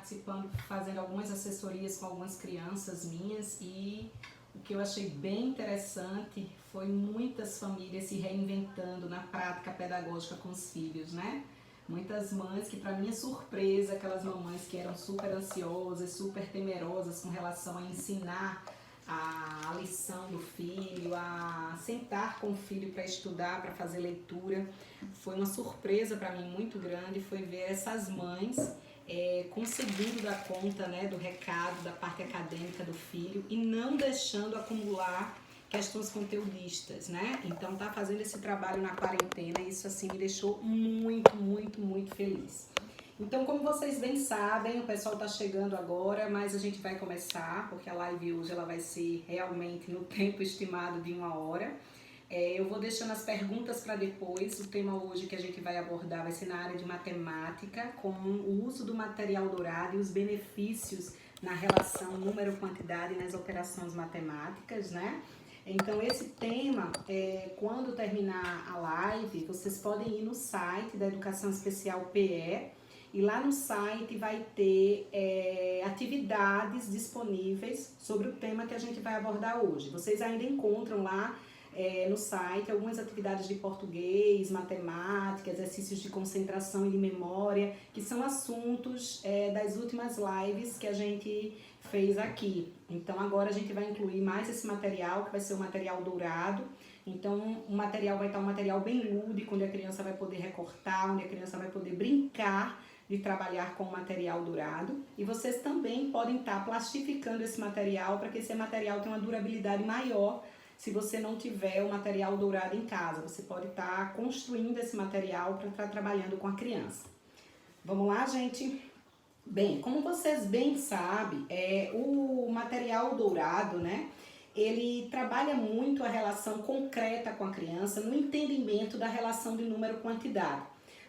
participando, fazendo algumas assessorias com algumas crianças minhas, e o que eu achei bem interessante foi muitas famílias se reinventando na prática pedagógica com os filhos, né? Muitas mães que, para minha surpresa, aquelas mamães que eram super ansiosas, super temerosas com relação a ensinar a lição do filho, a sentar com o filho para estudar, para fazer leitura. Foi uma surpresa para mim muito grande, foi ver essas mães conseguindo dar conta, né, do recado, da parte acadêmica do filho e não deixando acumular questões conteudistas, né? Então tá fazendo esse trabalho na quarentena e isso assim me deixou muito, muito, muito feliz. Então, como vocês bem sabem, o pessoal tá chegando agora, mas a gente vai começar, porque a live hoje ela vai ser realmente no tempo estimado de 1 hora. Eu vou deixando as perguntas para depois. O tema hoje que a gente vai abordar vai ser na área de matemática, com o uso do material dourado e os benefícios na relação número-quantidade nas operações matemáticas, né? Então, esse tema, quando terminar a live, vocês podem ir no site da Educação Especial PE, e lá no site vai ter atividades disponíveis sobre o tema que a gente vai abordar hoje. Vocês ainda encontram lá no site algumas atividades de português, matemática, exercícios de concentração e de memória, que são assuntos das últimas lives que a gente fez aqui. Então agora a gente vai incluir mais esse material, que vai ser o material dourado. Então o material vai estar um material bem lúdico, onde a criança vai poder recortar, onde a criança vai poder brincar de trabalhar com o material dourado. E vocês também podem estar plastificando esse material para que esse material tenha uma durabilidade maior. Se você não tiver o material dourado em casa, você pode estar construindo esse material para estar trabalhando com a criança. Vamos lá, gente? Bem, como vocês bem sabem, o material dourado, né? Ele trabalha muito a relação concreta com a criança no entendimento da relação de número-quantidade.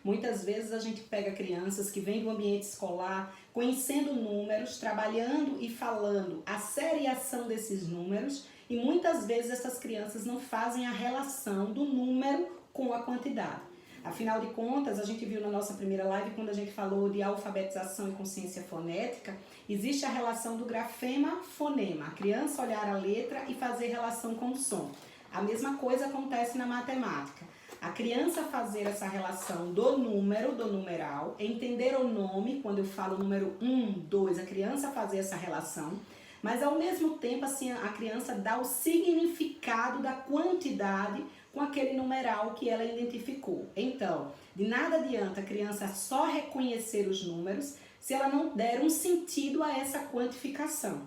Muitas vezes a gente pega crianças que vêm do ambiente escolar, conhecendo números, trabalhando e falando a seriação desses números, e muitas vezes essas crianças não fazem a relação do número com a quantidade. Afinal de contas, a gente viu na nossa primeira live, quando a gente falou de alfabetização e consciência fonética, existe a relação do grafema-fonema, a criança olhar a letra e fazer relação com o som. A mesma coisa acontece na matemática. A criança fazer essa relação do número, do numeral, entender o nome, quando eu falo número 1, 2, a criança fazer essa relação, mas ao mesmo tempo assim, a criança dá o significado da quantidade com aquele numeral que ela identificou. Então, de nada adianta a criança só reconhecer os números se ela não der um sentido a essa quantificação.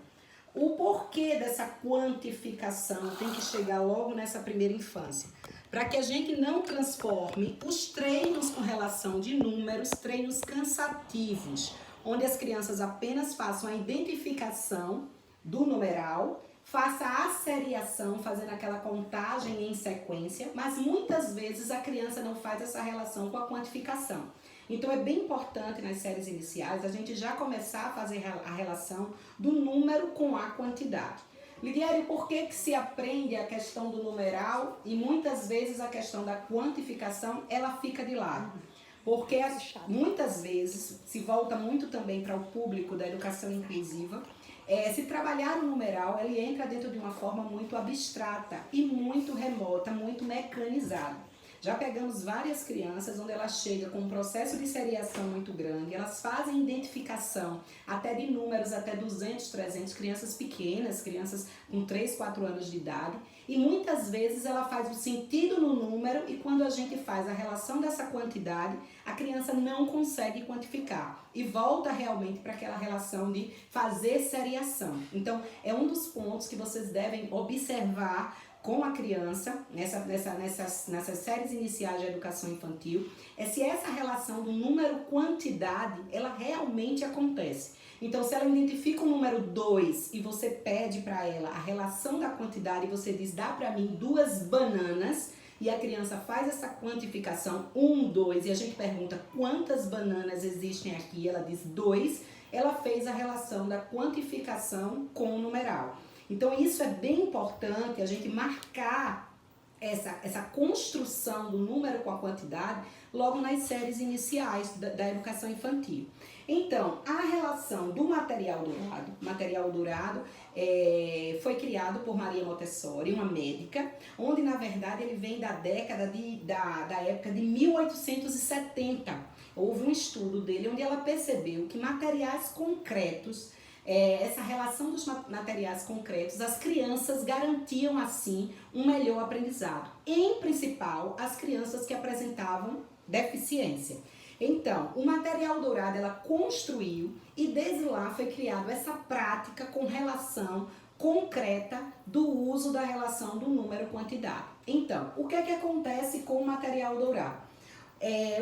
O porquê dessa quantificação tem que chegar logo nessa primeira infância. Para que a gente não transforme os treinos com relação de números, treinos cansativos, onde as crianças apenas façam a identificação do numeral, faça a seriação, fazendo aquela contagem em sequência, mas muitas vezes a criança não faz essa relação com a quantificação. Então é bem importante nas séries iniciais a gente já começar a fazer a relação do número com a quantidade. Lidiane, por que se aprende a questão do numeral e muitas vezes a questão da quantificação ela fica de lado? Porque muitas vezes se volta muito também para o público da educação inclusiva. Se trabalhar o numeral, ele entra dentro de uma forma muito abstrata e muito remota, muito mecanizada. Já pegamos várias crianças onde elas chegam com um processo de seriação muito grande, elas fazem identificação até de números, até 200, 300, crianças pequenas, crianças com 3, 4 anos de idade, e muitas vezes ela faz o sentido no número e quando a gente faz a relação dessa quantidade, a criança não consegue quantificar e volta realmente para aquela relação de fazer seriação. Então, é um dos pontos que vocês devem observar com a criança, nessas séries iniciais de educação infantil, se essa relação do número-quantidade, ela realmente acontece. Então, se ela identifica o número 2 e você pede para ela a relação da quantidade e você diz, dá para mim 2 bananas, e a criança faz essa quantificação, 1, 2, e a gente pergunta quantas bananas existem aqui, ela diz 2, ela fez a relação da quantificação com o numeral. Então isso é bem importante, a gente marcar essa construção do número com a quantidade logo nas séries iniciais da educação infantil. Então, a relação do material dourado foi criado por Maria Montessori, uma médica, onde na verdade ele vem da época de 1870. Houve um estudo dele onde ela percebeu que materiais concretos, essa relação dos materiais concretos, as crianças garantiam assim um melhor aprendizado, em principal as crianças que apresentavam deficiência. Então, o material dourado ela construiu e desde lá foi criada essa prática com relação concreta do uso da relação do número-quantidade. Então, o que é que acontece com o material dourado?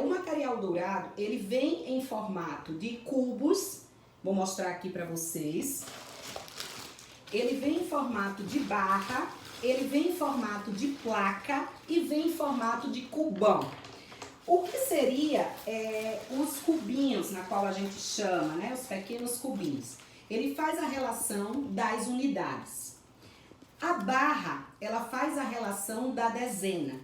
O material dourado ele vem em formato de cubos, vou mostrar aqui para vocês. Ele vem em formato de barra, ele vem em formato de placa e vem em formato de cubão. O que seria os cubinhos, na qual a gente chama, né, os pequenos cubinhos? Ele faz a relação das unidades. A barra, ela faz a relação da dezena.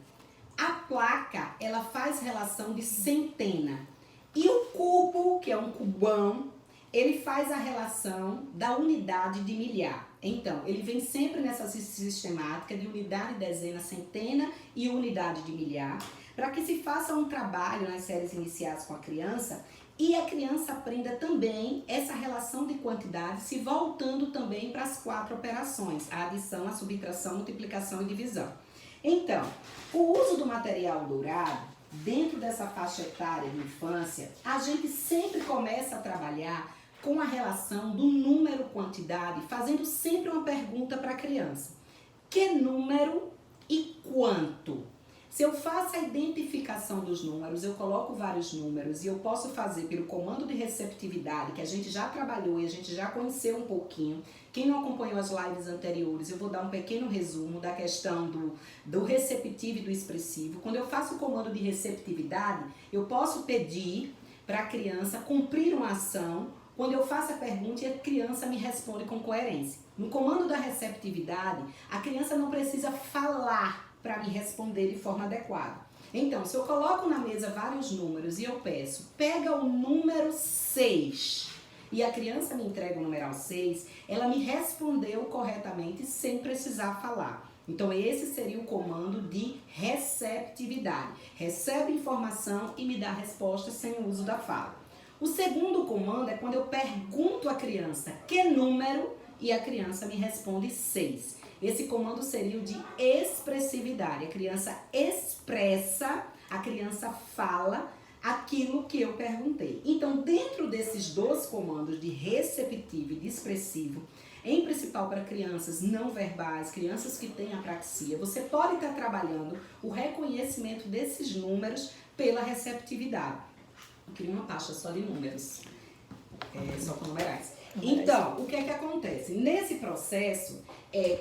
A placa, ela faz relação de centena. E o cubo, que é um cubão, ele faz a relação da unidade de milhar. Então, ele vem sempre nessa sistemática de unidade, dezena, centena e unidade de milhar, para que se faça um trabalho nas séries iniciais com a criança e a criança aprenda também essa relação de quantidade, se voltando também para as 4 operações, a adição, a subtração, multiplicação e divisão. Então, o uso do material dourado, dentro dessa faixa etária de infância, a gente sempre começa a trabalhar com a relação do número-quantidade, fazendo sempre uma pergunta para a criança. Que número e quanto? Se eu faço a identificação dos números, eu coloco vários números e eu posso fazer pelo comando de receptividade, que a gente já trabalhou e a gente já conheceu um pouquinho. Quem não acompanhou as lives anteriores, eu vou dar um pequeno resumo da questão do receptivo e do expressivo. Quando eu faço o comando de receptividade, eu posso pedir para a criança cumprir uma ação. Quando eu faço a pergunta, a criança me responde com coerência. No comando da receptividade, a criança não precisa falar para me responder de forma adequada. Então, se eu coloco na mesa vários números e eu peço, pega o número 6, e a criança me entrega o numeral 6, ela me respondeu corretamente sem precisar falar. Então, esse seria o comando de receptividade. Recebe informação e me dá resposta sem o uso da fala. O segundo comando é quando eu pergunto à criança que número e a criança me responde 6. Esse comando seria o de expressividade. A criança expressa, a criança fala aquilo que eu perguntei. Então, dentro desses 2 comandos de receptivo e de expressivo, em principal para crianças não verbais, crianças que têm apraxia, você pode estar trabalhando o reconhecimento desses números pela receptividade. Eu queria uma pasta só de números, só com numerais. Então, o que é que acontece? Nesse processo,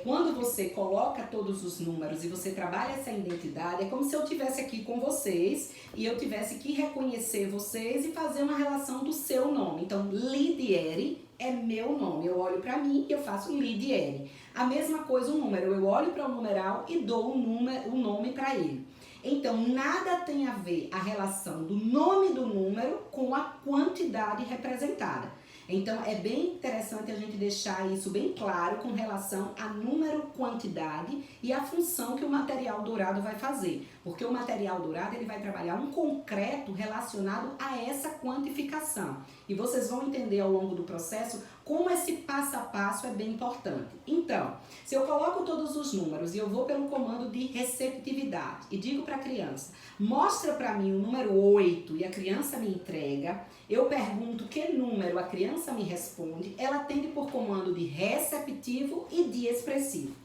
quando você coloca todos os números e você trabalha essa identidade, é como se eu estivesse aqui com vocês e eu tivesse que reconhecer vocês e fazer uma relação do seu nome. Então, Lidieri é meu nome. Eu olho para mim e eu faço Lidieri. A mesma coisa o número. Eu olho para o numeral e dou o nome para ele. Então, nada tem a ver a relação do nome do número com a quantidade representada. Então, é bem interessante a gente deixar isso bem claro com relação a número, quantidade e a função que o material dourado vai fazer. Porque o material dourado ele vai trabalhar um concreto relacionado a essa quantificação. E vocês vão entender ao longo do processo como esse passo a passo é bem importante. Então, se eu coloco todos os números e eu vou pelo comando de receptividade e digo para a criança, mostra para mim o número 8 e a criança me entrega, eu pergunto que número a criança me responde, ela atende por comando de receptivo e de expressivo.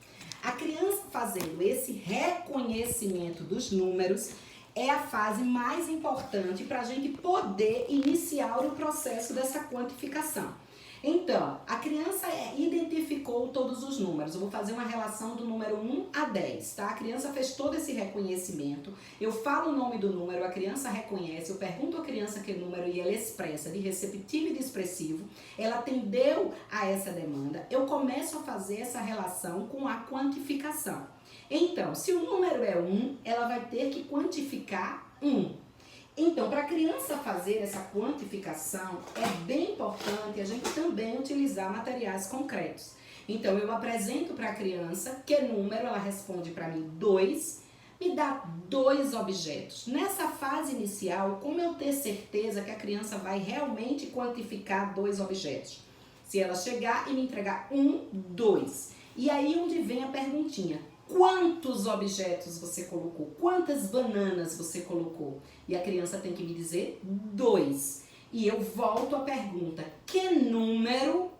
A criança fazendo esse reconhecimento dos números é a fase mais importante para a gente poder iniciar o processo dessa quantificação. Então, a criança identificou todos os números. Eu vou fazer uma relação do número 1 a 10, tá? A criança fez todo esse reconhecimento. Eu falo o nome do número, a criança reconhece. Eu pergunto à criança que número e ela expressa de receptivo e de expressivo. Ela atendeu a essa demanda. Eu começo a fazer essa relação com a quantificação. Então, se o número é 1, ela vai ter que quantificar 1. Então, para a criança fazer essa quantificação, é bem importante a gente também utilizar materiais concretos. Então, eu apresento para a criança que número, ela responde para mim 2, me dá 2 objetos. Nessa fase inicial, como eu ter certeza que a criança vai realmente quantificar 2 objetos? Se ela chegar e me entregar 1, 2. E aí onde vem a perguntinha. Quantos objetos você colocou? Quantas bananas você colocou? E a criança tem que me dizer 2. E eu volto à pergunta, que número?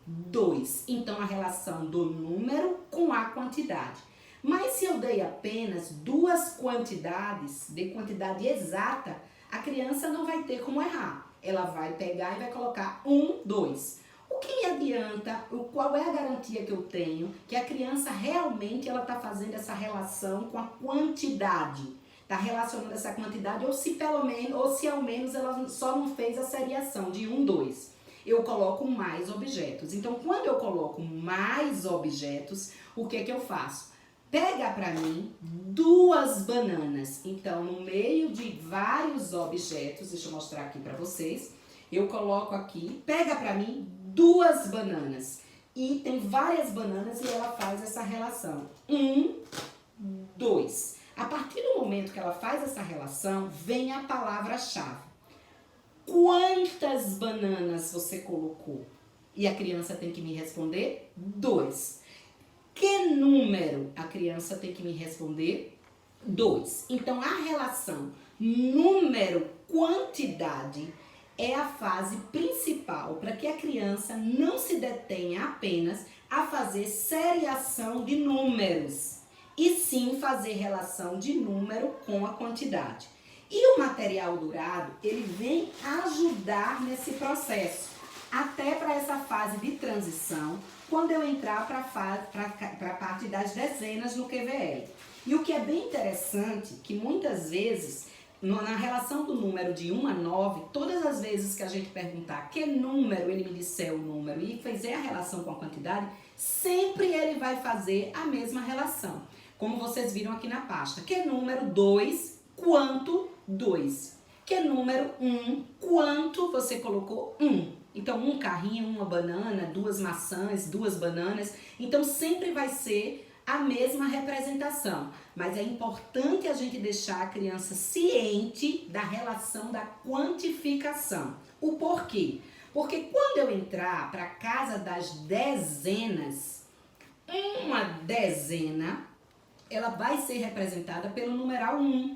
2. Então, a relação do número com a quantidade. Mas se eu dei apenas 2 quantidades, de quantidade exata, a criança não vai ter como errar. Ela vai pegar e vai colocar 1, 2. O que me adianta, qual é a garantia que eu tenho que a criança realmente ela está fazendo essa relação com a quantidade? Está relacionando essa quantidade ou se pelo menos, ou se ao menos ela só não fez a seriação de 1, 2. Eu coloco mais objetos. Então, quando eu coloco mais objetos, o que eu faço? Pega para mim 2 bananas. Então, no meio de vários objetos, deixa eu mostrar aqui para vocês, eu coloco aqui, pega para mim 2 bananas. E tem várias bananas e ela faz essa relação. 1, 2. A partir do momento que ela faz essa relação, vem a palavra-chave. Quantas bananas você colocou? E a criança tem que me responder 2. Que número? A criança tem que me responder 2. Então, a relação número-quantidade é a fase principal para que a criança não se detenha apenas a fazer seriação de números, e sim fazer relação de número com a quantidade. E o material dourado, ele vem ajudar nesse processo, até para essa fase de transição, quando eu entrar para a parte das dezenas no QVL. E o que é bem interessante, que muitas vezes, na relação do número de 1 a 9, todas as vezes que a gente perguntar que número, ele me disser o número e fizer a relação com a quantidade, sempre ele vai fazer a mesma relação. Como vocês viram aqui na pasta. Que número 2, quanto 2. Que número 1, quanto você colocou 1. Então, um carrinho, uma banana, 2 maçãs, 2 bananas. Então, sempre vai ser a mesma representação. Mas é importante a gente deixar a criança ciente da relação da quantificação. O porquê? Porque quando eu entrar para a casa das dezenas, uma dezena, ela vai ser representada pelo numeral 1.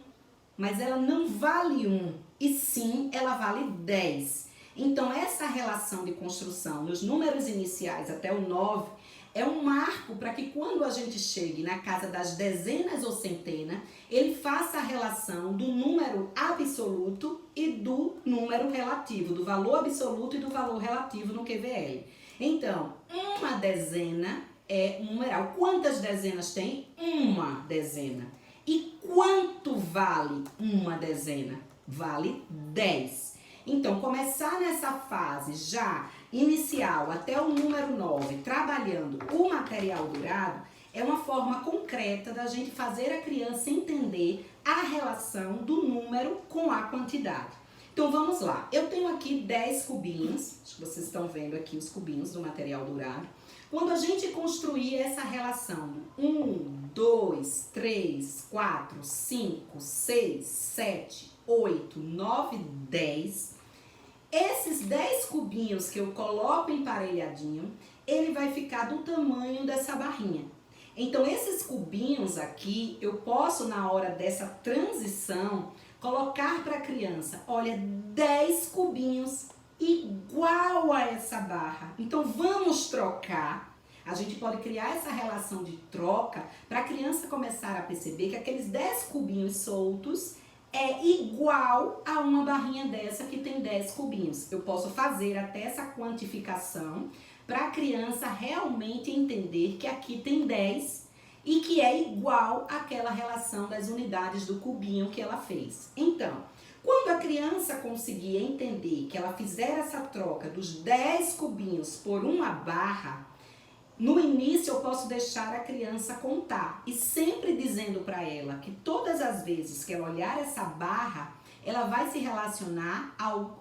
Mas ela não vale 1, e sim ela vale 10. Então, essa relação de construção nos números iniciais até o 9 é um marco para que quando a gente chegue na casa das dezenas ou centenas, ele faça a relação do número absoluto e do número relativo, do valor absoluto e do valor relativo no QVL. Então, uma dezena é um numeral. Quantas dezenas tem? Uma dezena. E quanto vale uma dezena? Vale 10. Então, começar nessa fase já inicial até o número 9, trabalhando o material dourado, é uma forma concreta da gente fazer a criança entender a relação do número com a quantidade. Então, vamos lá. Eu tenho aqui 10 cubinhos, acho que vocês estão vendo aqui os cubinhos do material dourado. Quando a gente construir essa relação, 1, 2, 3, 4, 5, 6, 7, 8, 9, 10, esses 10 cubinhos que eu coloco emparelhadinho, ele vai ficar do tamanho dessa barrinha. Então, esses cubinhos aqui, eu posso, na hora dessa transição, colocar para a criança, olha, 10 cubinhos igual a essa barra. Então, vamos trocar. A gente pode criar essa relação de troca para a criança começar a perceber que aqueles 10 cubinhos soltos é igual a uma barrinha dessa que tem 10 cubinhos. Eu posso fazer até essa quantificação para a criança realmente entender que aqui tem 10 e que é igual àquela relação das unidades do cubinho que ela fez. Então, quando a criança conseguir entender que ela fizer essa troca dos 10 cubinhos por uma barra, no início eu posso deixar a criança contar e sempre dizendo para ela que todas as vezes que ela olhar essa barra, ela vai se relacionar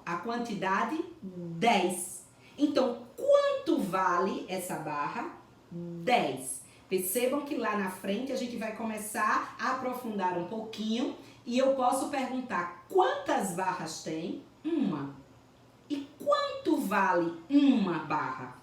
à quantidade 10. Então, quanto vale essa barra? 10. Percebam que lá na frente a gente vai começar a aprofundar um pouquinho e eu posso perguntar quantas barras tem? Uma. E quanto vale uma barra?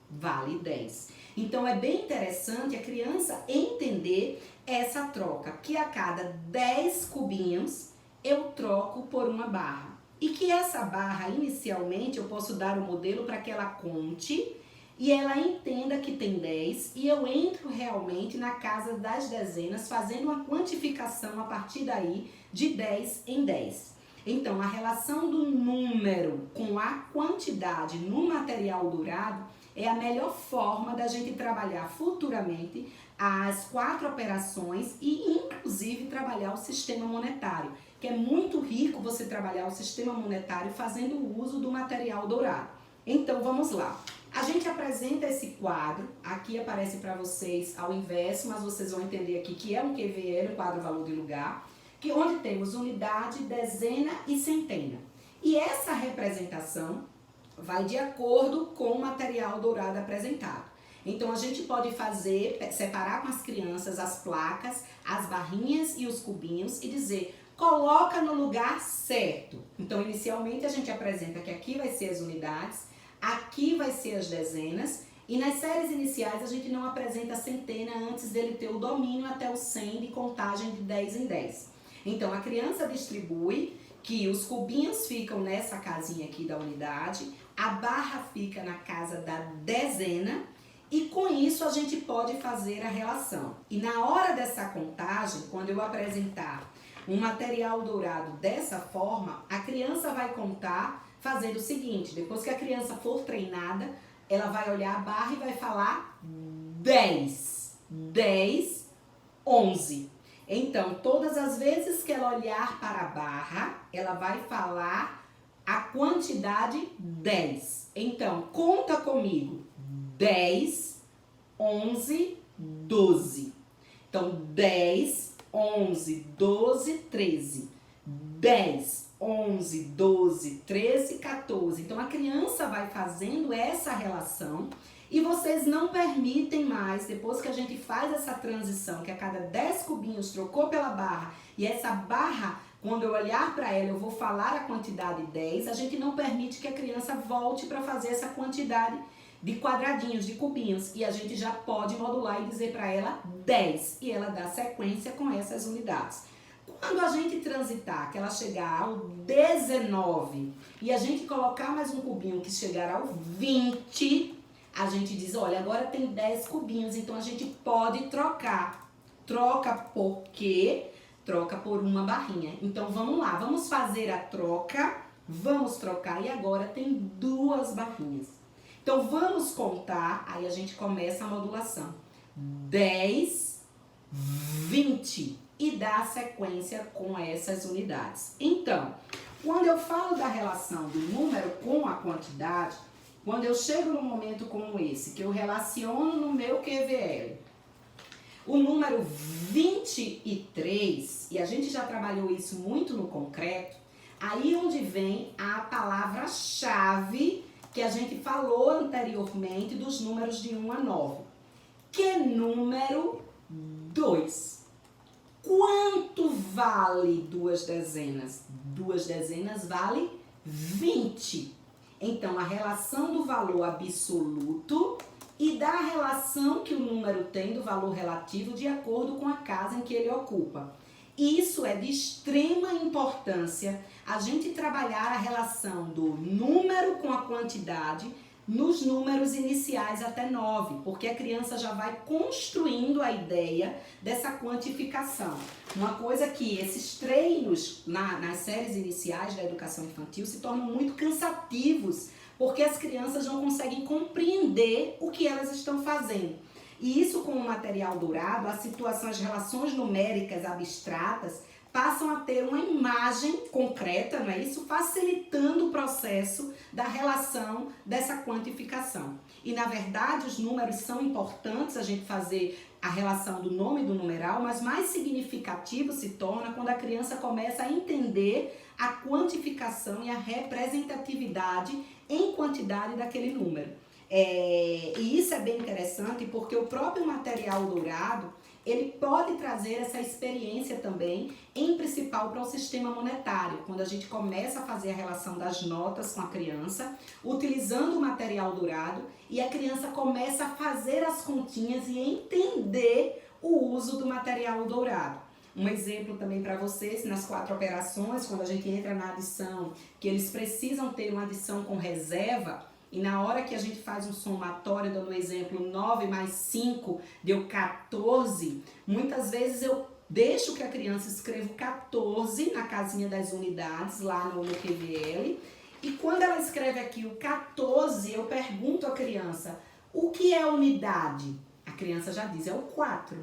Vale 10. Então é bem interessante a criança entender essa troca, que a cada 10 cubinhos eu troco por uma barra. E que essa barra, inicialmente, eu posso dar o modelo para que ela conte e ela entenda que tem 10 e eu entro realmente na casa das dezenas fazendo uma quantificação a partir daí de 10 em 10. Então, a relação do número com a quantidade no material dourado é a melhor forma da gente trabalhar futuramente as 4 operações e, inclusive, trabalhar o sistema monetário, que é muito rico você trabalhar o sistema monetário fazendo o uso do material dourado. Então, vamos lá. A gente apresenta esse quadro, aqui aparece para vocês ao inverso, mas vocês vão entender aqui que é um QVL, um quadro valor de lugar, que onde temos unidade, dezena e centena. E essa representação vai de acordo com o material dourado apresentado. Então, a gente pode separar com as crianças as placas, as barrinhas e os cubinhos e dizer, coloca no lugar certo. Então, inicialmente, a gente apresenta que aqui vai ser as unidades, aqui vai ser as dezenas e nas séries iniciais a gente não apresenta a centena antes dele ter o domínio até o 100 de contagem de 10 em 10. Então, a criança distribui que os cubinhos ficam nessa casinha aqui da unidade, a barra fica na casa da dezena e com isso a gente pode fazer a relação. E na hora dessa contagem, quando eu apresentar um material dourado dessa forma, a criança vai contar fazendo o seguinte, depois que a criança for treinada, ela vai olhar a barra e vai falar 10, 10, 11. Então, todas as vezes que ela olhar para a barra, ela vai falar a quantidade 10. Então, conta comigo. 10, 11, 12. Então, 10, 11, 12, 13. 10, 11, 12, 13, 14. Então, a criança vai fazendo essa relação e vocês não permitem mais, depois que a gente faz essa transição, que a cada 10 cubinhos trocou pela barra, e essa barra, quando eu olhar para ela, eu vou falar a quantidade 10, a gente não permite que a criança volte para fazer essa quantidade de quadradinhos, de cubinhos, e a gente já pode modular e dizer para ela 10, e ela dá sequência com essas unidades. Quando a gente transitar, que ela chegar ao 19, e a gente colocar mais um cubinho que chegar ao 20, a gente diz, olha, agora tem 10 cubinhos, então a gente pode trocar. Troca por quê? Troca por uma barrinha. Então, vamos lá, vamos fazer a troca, vamos trocar e agora tem 2 barrinhas. Então, vamos contar, aí a gente começa a modulação. 10, 20 e dá a sequência com essas unidades. Então, quando eu falo da relação do número com a quantidade, quando eu chego num momento como esse, que eu relaciono no meu QVL, o número 23, e a gente já trabalhou isso muito no concreto, aí onde vem a palavra-chave que a gente falou anteriormente dos números de 1 a 9, que é número 2. Quanto vale 2 dezenas? 2 dezenas vale 20. Então, a relação do valor absoluto e da relação que o número tem do valor relativo de acordo com a casa em que ele ocupa. Isso é de extrema importância, a gente trabalhar a relação do número com a quantidade nos números iniciais até 9, porque a criança já vai construindo a ideia dessa quantificação. Uma coisa que esses treinos nas séries iniciais da educação infantil se tornam muito cansativos, porque as crianças não conseguem compreender o que elas estão fazendo. E isso com o material dourado, as situações, as relações numéricas abstratas, passam a ter uma imagem concreta, não é isso? Facilitando o processo da relação dessa quantificação. E, na verdade, os números são importantes a gente fazer a relação do nome e do numeral, mas mais significativo se torna quando a criança começa a entender a quantificação e a representatividade em quantidade daquele número. E isso é bem interessante porque o próprio material dourado, ele pode trazer essa experiência também, em principal para o sistema monetário, quando a gente começa a fazer a relação das notas com a criança, utilizando o material dourado, e a criança começa a fazer as continhas e entender o uso do material dourado. Um exemplo também para vocês, nas 4 operações, quando a gente entra na adição, que eles precisam ter uma adição com reserva, e na hora que a gente faz um somatório, dando o exemplo 9 mais 5 deu 14, muitas vezes eu deixo que a criança escreva 14 na casinha das unidades, lá no QVL, e quando ela escreve aqui o 14, eu pergunto à criança, o que é unidade? A criança já diz, é o 4.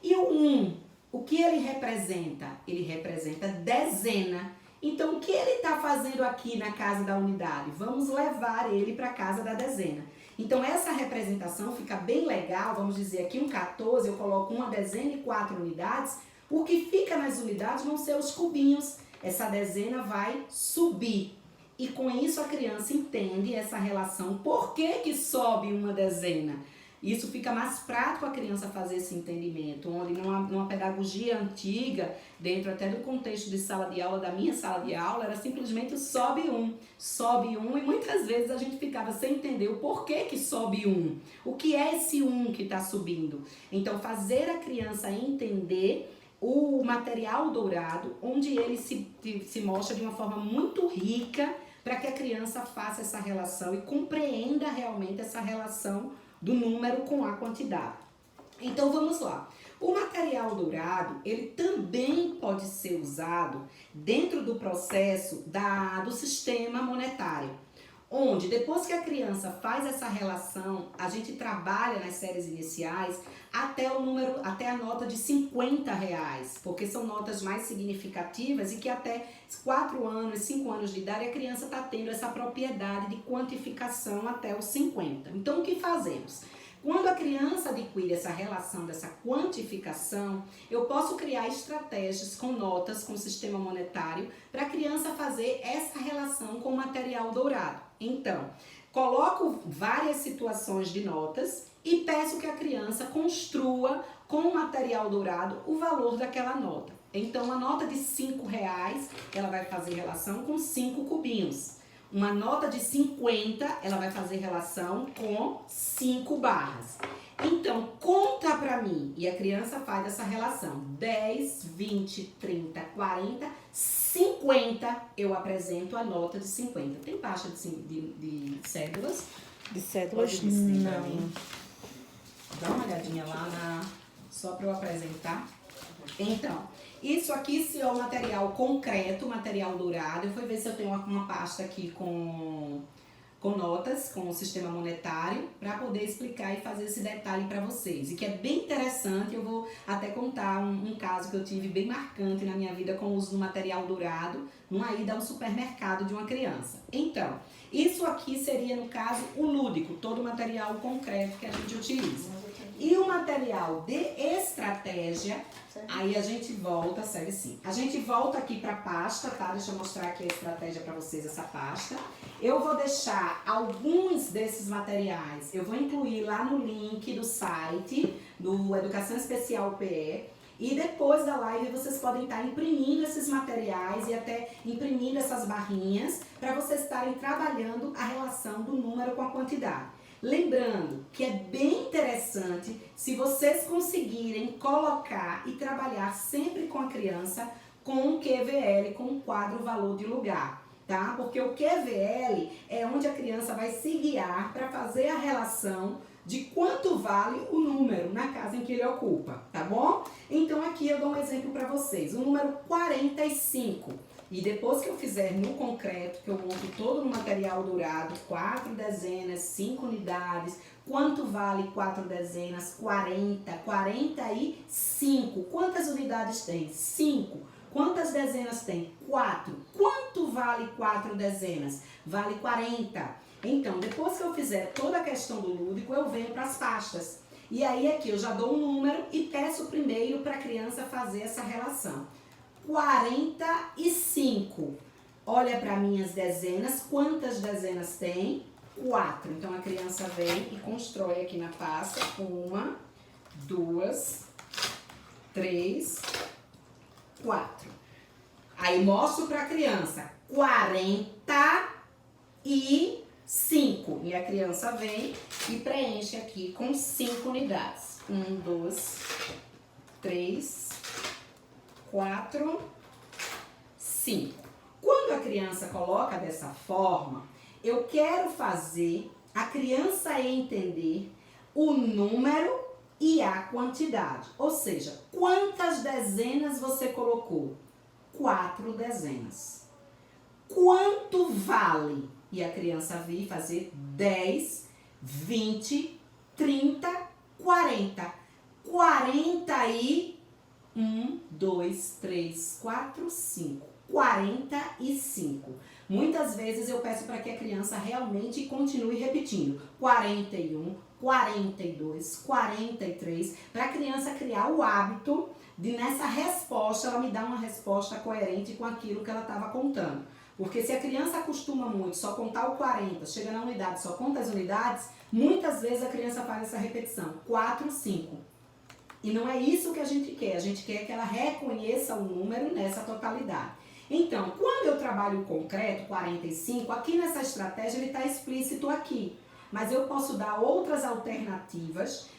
E o 1, o que ele representa? Ele representa dezena. Então, o que ele está fazendo aqui na casa da unidade? Vamos levar ele para a casa da dezena. Então, essa representação fica bem legal. Vamos dizer aqui um 14, eu coloco uma dezena e 4 unidades. O que fica nas unidades vão ser os cubinhos. Essa dezena vai subir. E com isso a criança entende essa relação. Por que sobe uma dezena? Isso fica mais prático a criança fazer esse entendimento, onde numa pedagogia antiga, dentro até do contexto de sala de aula, da minha sala de aula, era simplesmente o sobe um, e muitas vezes a gente ficava sem entender o porquê que sobe um, o que é esse um que está subindo. Então, fazer a criança entender o material dourado, onde ele se mostra de uma forma muito rica, para que a criança faça essa relação e compreenda realmente essa relação do número com a quantidade. Então vamos lá. O material dourado, ele também pode ser usado dentro do processo do sistema monetário, onde depois que a criança faz essa relação, a gente trabalha nas séries iniciais até a nota de 50 reais, porque são notas mais significativas e que até 4 anos, 5 anos de idade a criança está tendo essa propriedade de quantificação até os 50. Então o que fazemos? Quando a criança adquire essa relação dessa quantificação, eu posso criar estratégias com notas, com o sistema monetário, para a criança fazer essa relação com o material dourado. Então, coloco várias situações de notas e peço que a criança construa com o material dourado o valor daquela nota. Então, a nota de 5 reais, ela vai fazer relação com 5 cubinhos. Uma nota de 50, ela vai fazer relação com 5 barras. Então, conta pra mim. E a criança faz essa relação. 10, 20, 30, 40, 50. Eu apresento a nota de 50. Tem baixa de cédulas? De cédulas, não. Dá uma olhadinha lá só para eu apresentar. Então, isso aqui se é o material concreto, material dourado. Eu fui ver se eu tenho uma pasta aqui com notas, com o sistema monetário, para poder explicar e fazer esse detalhe para vocês. E que é bem interessante, eu vou até contar um caso que eu tive bem marcante na minha vida com o uso do material dourado, numa ida ao supermercado de uma criança. Então, isso aqui seria, no caso, o lúdico, todo o material concreto que a gente utiliza. E o material de estratégia, aí a gente volta, segue assim. A gente volta aqui para a pasta, tá? Deixa eu mostrar aqui a estratégia para vocês, essa pasta. Eu vou deixar alguns desses materiais, eu vou incluir lá no link do site do Educação Especial PE. E depois da live vocês podem estar imprimindo esses materiais e até imprimindo essas barrinhas para vocês estarem trabalhando a relação do número com a quantidade. Lembrando que é bem interessante se vocês conseguirem colocar e trabalhar sempre com a criança com o QVL, com o quadro valor de lugar, tá? Porque o QVL é uma onde a criança vai se guiar para fazer a relação de quanto vale o número na casa em que ele ocupa, tá bom? Então aqui eu dou um exemplo para vocês, o número 45. E depois que eu fizer no concreto, que eu monto todo no material dourado, 4 dezenas, 5 unidades, quanto vale 4 dezenas? 40, 45. Quantas unidades tem? 5. Quantas dezenas tem? 4. Quanto vale 4 dezenas? Vale 40. Então, depois que eu fizer toda a questão do lúdico, eu venho para as pastas. E aí aqui eu já dou um número e peço primeiro para a criança fazer essa relação. 45. Olha para minhas dezenas. Quantas dezenas tem? 4. Então a criança vem e constrói aqui na pasta 1, 2, 3, 4. Aí mostro para a criança 45. E a criança vem e preenche aqui com 5 unidades. 1, 2, 3, 4, 5. Quando a criança coloca dessa forma, eu quero fazer a criança entender o número e a quantidade. Ou seja, quantas dezenas você colocou? 4 dezenas. Quanto vale? E a criança vir fazer 10, 20, 30, 40. 40 e 1, 2, 3, 4, 5. 45. Muitas vezes eu peço para que a criança realmente continue repetindo. 41, 42, 43. Para a criança criar o hábito de nessa resposta, ela me dar uma resposta coerente com aquilo que ela estava contando. Porque se a criança acostuma muito só contar o 40, chega na unidade, só conta as unidades, muitas vezes a criança faz essa repetição. 4, 5. E não é isso que a gente quer. A gente quer que ela reconheça o número nessa totalidade. Então, quando eu trabalho o concreto, 45, aqui nessa estratégia ele está explícito aqui. Mas eu posso dar outras alternativas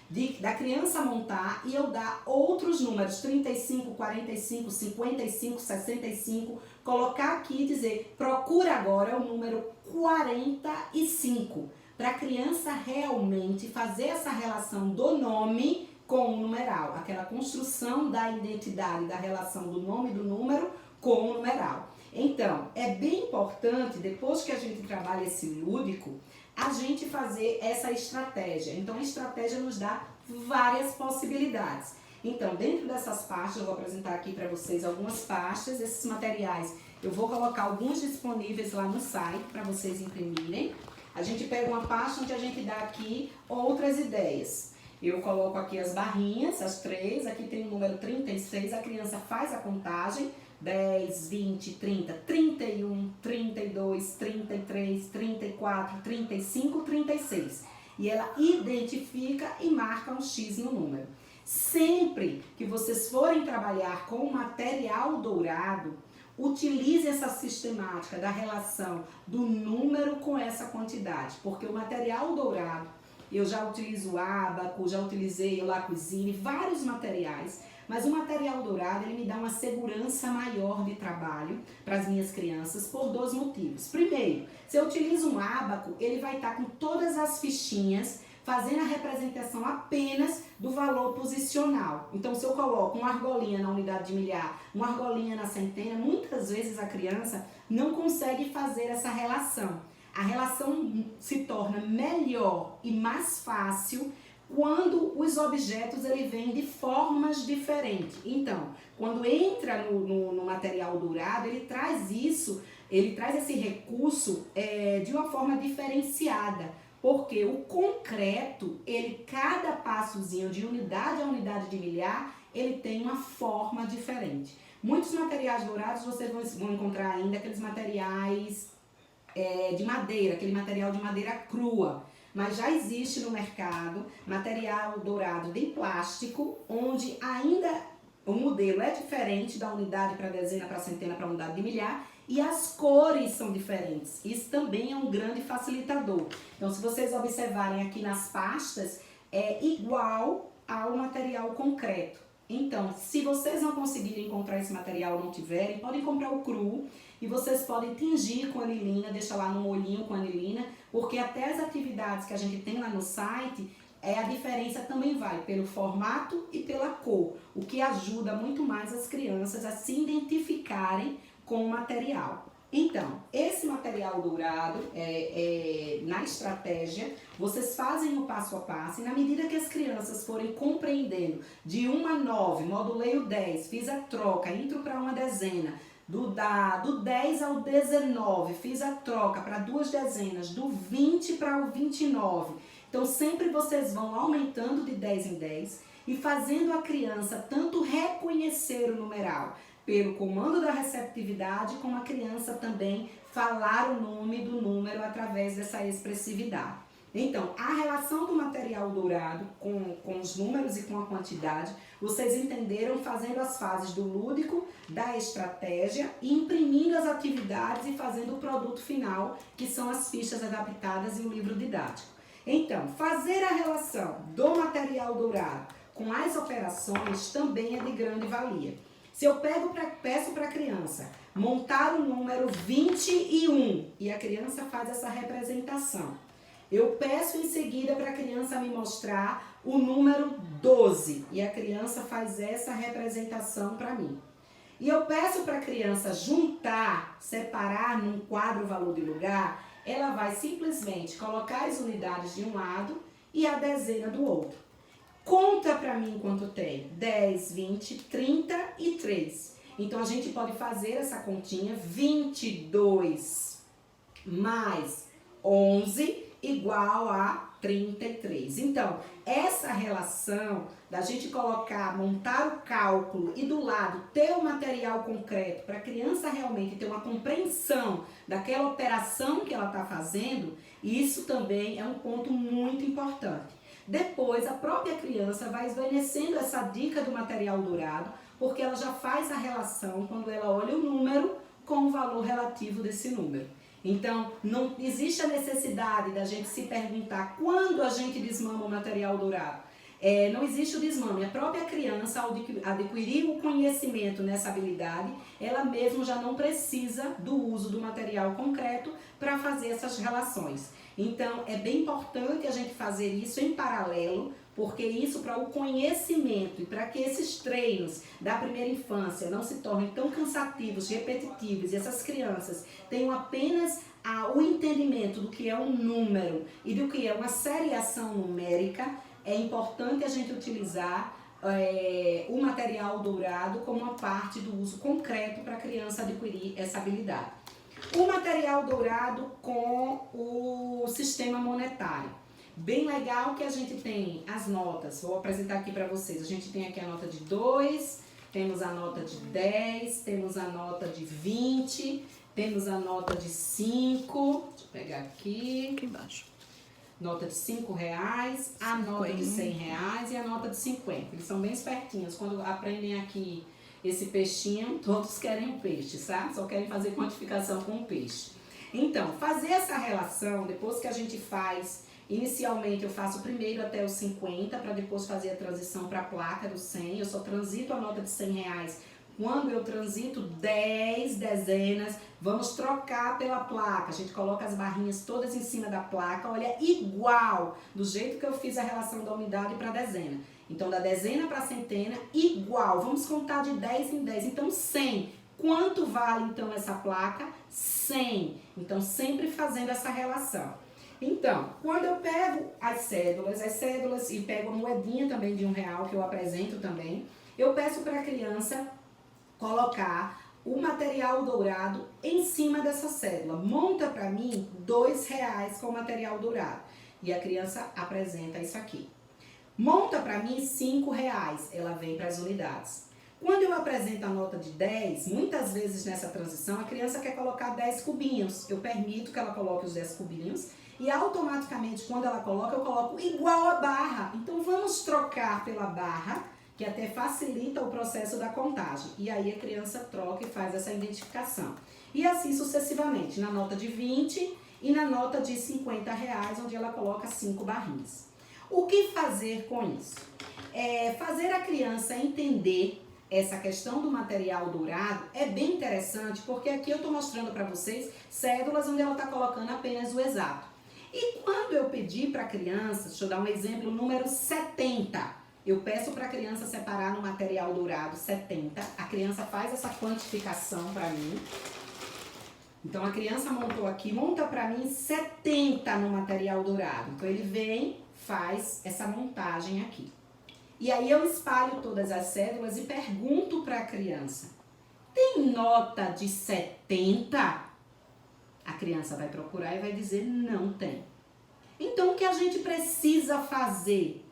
da criança montar e eu dar outros números, 35, 45, 55, 65, colocar aqui e dizer, procura agora o número 45, para a criança realmente fazer essa relação do nome com o numeral, aquela construção da identidade, da relação do nome do número com o numeral. Então, é bem importante, depois que a gente trabalha esse lúdico, a gente fazer essa estratégia. Então, a estratégia nos dá várias possibilidades. Então, dentro dessas pastas, eu vou apresentar aqui para vocês algumas pastas. Esses materiais, eu vou colocar alguns disponíveis lá no site para vocês imprimirem. A gente pega uma pasta onde a gente dá aqui outras ideias. Eu coloco aqui as barrinhas, as 3, aqui tem o número 36, a criança faz a contagem, 10, 20, 30, 31, 32, 33, 34, 35, 36. E ela identifica e marca um X no número. Sempre que vocês forem trabalhar com material dourado, utilize essa sistemática da relação do número com essa quantidade, porque o material dourado, eu já utilizo o ábaco, já utilizei o lacuzine, vários materiais, mas o material dourado ele me dá uma segurança maior de trabalho para as minhas crianças por 2 motivos. Primeiro, se eu utilizo um ábaco, ele vai estar com todas as fichinhas fazendo a representação apenas do valor posicional. Então, se eu coloco uma argolinha na unidade de milhar, uma argolinha na centena, muitas vezes a criança não consegue fazer essa relação. A relação se torna melhor e mais fácil quando os objetos ele vêm de formas diferentes. Então, quando entra no material dourado, ele traz esse recurso de uma forma diferenciada. Porque o concreto, cada passozinho de unidade a unidade de milhar, ele tem uma forma diferente. Muitos materiais dourados vocês vão encontrar ainda aqueles materiais de madeira, aquele material de madeira crua. Mas já existe no mercado material dourado de plástico, onde ainda o modelo é diferente da unidade para dezena, para centena, para unidade de milhar, e as cores são diferentes. Isso também é um grande facilitador. Então, se vocês observarem aqui nas pastas, é igual ao material concreto. Então, se vocês não conseguirem encontrar esse material ou não tiverem, podem comprar o cru e vocês podem tingir com anilina, deixar lá no molhinho com anilina, porque até as atividades que a gente tem lá no site, a diferença também vai pelo formato e pela cor, o que ajuda muito mais as crianças a se identificarem com o material. Então, esse material dourado, na estratégia, vocês fazem o passo a passo e na medida que as crianças forem compreendendo de 1 a 9, modulei o 10, fiz a troca, entro para uma dezena, do 10 ao 19, fiz a troca para 2 dezenas, do 20 para o 29. Então, sempre vocês vão aumentando de 10 em 10 e fazendo a criança tanto reconhecer o numeral, pelo comando da receptividade, como a criança também falar o nome do número através dessa expressividade. Então, a relação do material dourado com os números e com a quantidade, vocês entenderam fazendo as fases do lúdico, da estratégia, imprimindo as atividades e fazendo o produto final, que são as fichas adaptadas e o livro didático. Então, fazer a relação do material dourado com as operações também é de grande valia. Se eu peço para a criança montar o número 21 e a criança faz essa representação, eu peço em seguida para a criança me mostrar o número 12 e a criança faz essa representação para mim. E eu peço para a criança juntar, separar num quadro valor de lugar, ela vai simplesmente colocar as unidades de um lado e a dezena do outro. Conta para mim quanto tem, 10, 20, 30 e 3. Então, a gente pode fazer essa continha, 22 mais 11 igual a 33. Então, essa relação da gente montar o cálculo e do lado ter o material concreto para a criança realmente ter uma compreensão daquela operação que ela está fazendo, isso também é um ponto muito importante. Depois, a própria criança vai esvanecendo essa dica do material dourado, porque ela já faz a relação quando ela olha o número com o valor relativo desse número. Então, não existe a necessidade da gente se perguntar quando a gente desmama o material dourado. Não existe o desmame. A própria criança, ao adquirir o conhecimento nessa habilidade, ela mesma já não precisa do uso do material concreto para fazer essas relações. Então, é bem importante a gente fazer isso em paralelo, porque isso para o conhecimento e para que esses treinos da primeira infância não se tornem tão cansativos, repetitivos, e essas crianças tenham apenas o entendimento do que é um número e do que é uma seriação numérica, é importante a gente utilizar o material dourado como uma parte do uso concreto para a criança adquirir essa habilidade. O material dourado com o sistema monetário. Bem legal que a gente tem as notas, vou apresentar aqui para vocês. A gente tem aqui a nota de 2, temos a nota de 10, temos a nota de 20, temos a nota de 5, deixa eu pegar aqui embaixo. Nota de R$5, a nota de R$100 e a nota de 50. Eles são bem espertinhos, quando aprendem aqui esse peixinho, todos querem o peixe, sabe? Só querem fazer quantificação com o peixe. Então, fazer essa relação, depois que a gente faz, inicialmente eu faço primeiro até os 50, para depois fazer a transição para a placa do 100. Eu só transito a nota de R$100 quando eu transito 10 dezenas. Vamos trocar pela placa. A gente coloca as barrinhas todas em cima da placa, olha, igual, do jeito que eu fiz a relação da unidade para a dezena. Então, da dezena para a centena, igual. Vamos contar de 10 em 10. Então, 100. Quanto vale, então, essa placa? 100. Então, sempre fazendo essa relação. Então, quando eu pego as cédulas e pego a moedinha também de R$1, que eu apresento também, eu peço para a criança colocar o material dourado em cima dessa cédula. Monta para mim R$2 com material dourado. E a criança apresenta isso aqui. Monta para mim R$5, ela vem para as unidades. Quando eu apresento a nota de 10, muitas vezes nessa transição a criança quer colocar 10 cubinhos. Eu permito que ela coloque os 10 cubinhos e automaticamente quando ela coloca, eu coloco igual a barra. Então vamos trocar pela barra, que até facilita o processo da contagem. E aí a criança troca e faz essa identificação. E assim sucessivamente, na nota de 20 e na nota de R$50, onde ela coloca 5 barrinhas. O que fazer com isso? Fazer a criança entender essa questão do material dourado é bem interessante, porque aqui eu estou mostrando para vocês cédulas onde ela está colocando apenas o exato. E quando eu pedi para a criança, deixa eu dar um exemplo, número 70, eu peço para a criança separar no material dourado 70, a criança faz essa quantificação para mim. Então a criança montou aqui, monta para mim 70 no material dourado. Então ele vem, faz essa montagem aqui. E aí eu espalho todas as cédulas e pergunto para a criança: tem nota de 70? A criança vai procurar e vai dizer: não tem. Então o que a gente precisa fazer?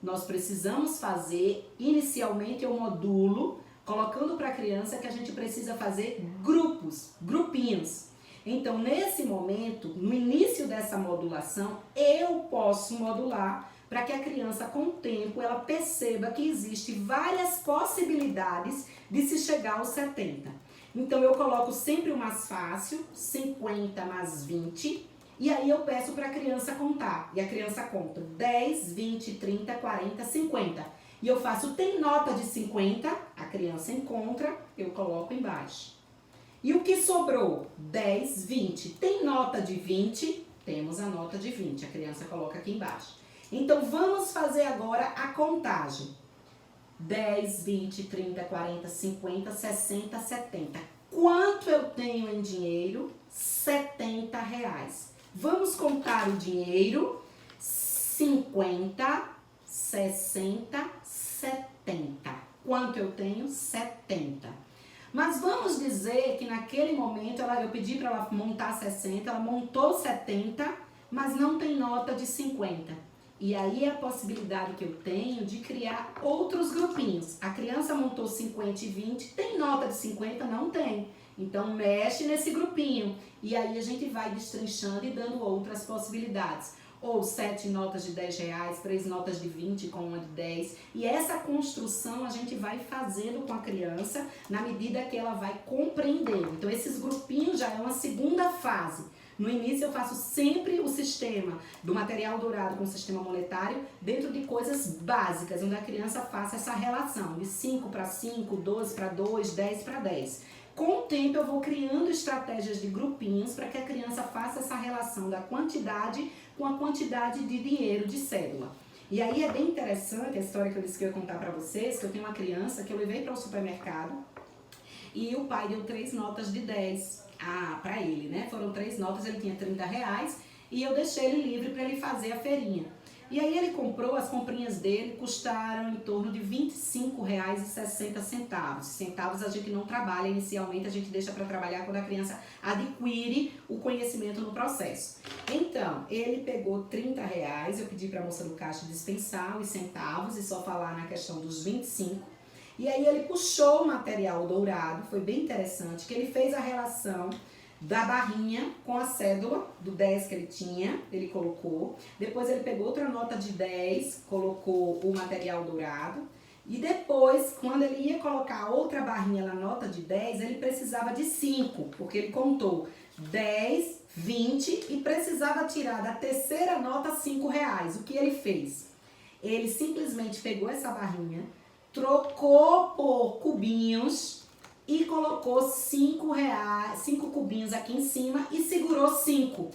Nós precisamos fazer, inicialmente eu modulo, colocando para a criança que a gente precisa fazer grupinhos. Então nesse momento, no início dessa modulação, eu posso modular para que a criança, com o tempo, ela perceba que existem várias possibilidades de se chegar aos 70. Então, eu coloco sempre o mais fácil, 50 mais 20, e aí eu peço para a criança contar. E a criança conta 10, 20, 30, 40, 50. E eu faço, tem nota de 50, a criança encontra, eu coloco embaixo. E o que sobrou? 10, 20. Tem nota de 20? Temos a nota de 20, a criança coloca aqui embaixo. Então, vamos fazer agora a contagem. 10, 20, 30, 40, 50, 60, 70. Quanto eu tenho em dinheiro? R$70. Vamos contar o dinheiro. 50, 60, 70. Quanto eu tenho? 70. Mas vamos dizer que naquele momento eu pedi para ela montar 60, ela montou 70, mas não tem nota de 50. E aí é a possibilidade que eu tenho de criar outros grupinhos. A criança montou 50 e 20, tem nota de 50? Não tem. Então mexe nesse grupinho. E aí a gente vai destrinchando e dando outras possibilidades. Ou 7 notas de R$10, 3 notas de 20 com uma de 10. E essa construção a gente vai fazendo com a criança na medida que ela vai compreendendo. Então esses grupinhos já é uma segunda fase. No início eu faço sempre o sistema do material dourado com o sistema monetário dentro de coisas básicas, onde a criança faça essa relação de 5 para 5, 12 para 2, 10 para 10. Com o tempo eu vou criando estratégias de grupinhos para que a criança faça essa relação da quantidade com a quantidade de dinheiro de cédula. E aí é bem interessante a história que eu disse que eu ia contar para vocês, que eu tenho uma criança que eu levei para o supermercado e o pai deu 3 notas de 10. Para ele, né? Foram 3 notas, ele tinha R$30 e eu deixei ele livre para ele fazer a feirinha. E aí ele comprou, as comprinhas dele custaram em torno de R$25,60. Centavos a gente não trabalha inicialmente, a gente deixa para trabalhar quando a criança adquire o conhecimento no processo. Então, ele pegou R$30, eu pedi para a moça do caixa dispensar os centavos e só falar na questão dos 25. E aí ele puxou o material dourado, foi bem interessante, que ele fez a relação da barrinha com a cédula do 10 que ele tinha, ele colocou. Depois ele pegou outra nota de 10, colocou o material dourado. E depois, quando ele ia colocar outra barrinha na nota de 10, ele precisava de 5, porque ele contou 10, 20 e precisava tirar da terceira nota R$5. O que ele fez? Ele simplesmente pegou essa barrinha, trocou por cubinhos e colocou R$5 cubinhos aqui em cima e segurou 5.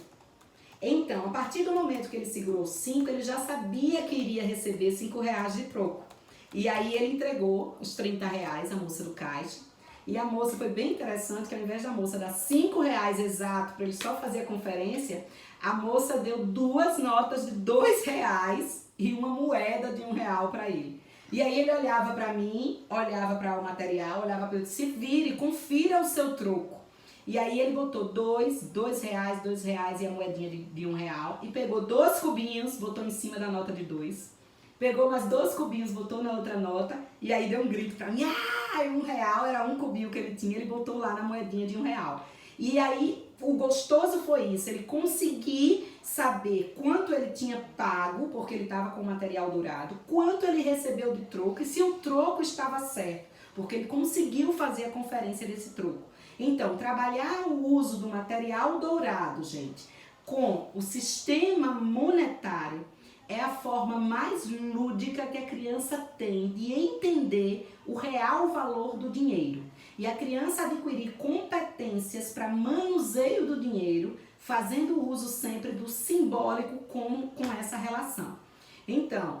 Então, a partir do momento que ele segurou 5, ele já sabia que iria receber R$5 de troco. E aí ele entregou os R$30 à moça do caixa. E a moça foi bem interessante, que ao invés da moça dar R$5 exato para ele só fazer a conferência, a moça deu 2 notas de R$2 e uma moeda de R$1 para ele. E aí ele olhava para mim, olhava para o material, olhava para ele, se vire, confira o seu troco. E aí ele botou R$2 e a moedinha de R$1 e pegou 2 cubinhos, botou em cima da nota de 2. Pegou mais 2 cubinhos, botou na outra nota e aí deu um grito para mim, R$1, era 1 cubinho que ele tinha, ele botou lá na moedinha de R$1. E aí o gostoso foi isso, ele conseguiu saber quanto ele tinha pago, porque ele estava com o material dourado, quanto ele recebeu de troco e se o troco estava certo, porque ele conseguiu fazer a conferência desse troco. Então, trabalhar o uso do material dourado, gente, com o sistema monetário é a forma mais lúdica que a criança tem de entender o real valor do dinheiro. E a criança adquirir competências para manuseio do dinheiro, fazendo uso sempre do simbólico com essa relação. Então,